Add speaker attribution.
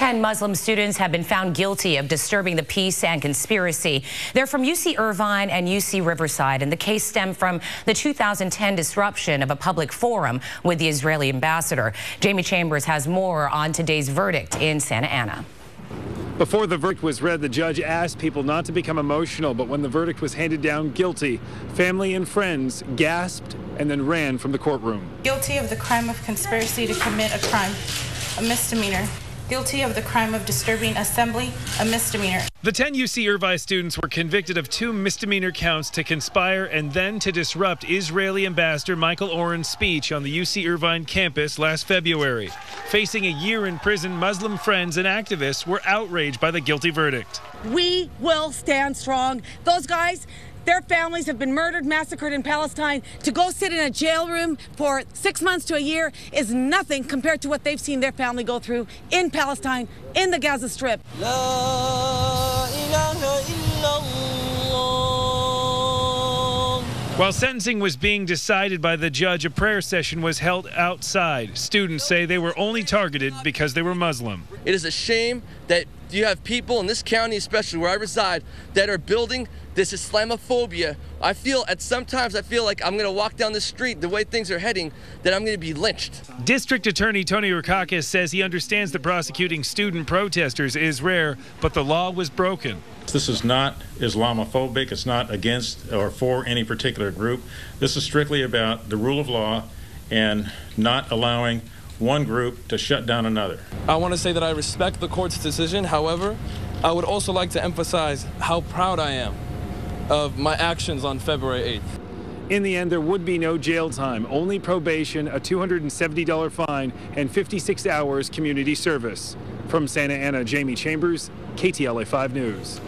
Speaker 1: 10 Muslim students have been found guilty of disturbing the peace and conspiracy. They're from UC Irvine and UC Riverside, and the case stemmed from the 2010 disruption of a public forum with the Israeli ambassador. Jamie Chambers has more on today's verdict in Santa Ana.
Speaker 2: Before the verdict was read, the judge asked people not to become emotional, but when the verdict was handed down guilty, family and friends gasped and then ran from the courtroom.
Speaker 3: Guilty of the crime of conspiracy to commit a crime, a misdemeanor. Guilty of the crime of disturbing assembly, a misdemeanor.
Speaker 2: The 10 UC Irvine students were convicted of 2 misdemeanor counts to conspire and then to disrupt Israeli Ambassador Michael Oren's speech on the UC Irvine campus last February. Facing a year in prison, Muslim friends and activists were outraged by the guilty verdict.
Speaker 4: We will stand strong. Those guys, their families have been murdered, massacred in Palestine. To go sit in a jail room for 6 months to a year is nothing compared to what they've seen their family go through in Palestine, in the Gaza Strip.
Speaker 5: La ilaha illallah.
Speaker 2: While sentencing was being decided by the judge, a prayer session was held outside. Students say they were only targeted because they were Muslim.
Speaker 5: It is a shame that you have people in this county, especially where I reside, that are building this Islamophobia. Sometimes I feel like I'm going to walk down the street the way things are heading, that I'm going to be lynched.
Speaker 2: District Attorney Tony Rackaukus says he understands that prosecuting student protesters is rare, but the law was broken.
Speaker 6: This is not Islamophobic. It's not against or for any particular group. This is strictly about the rule of law and not allowing one group to shut down another.
Speaker 7: I want to say that I respect the court's decision. However, I would also like to emphasize how proud I am of my actions on February 8th.
Speaker 2: In the end, there would be no jail time, only probation, a $270 fine, and 56 hours community service. From Santa Ana, Jamie Chambers, KTLA 5 News.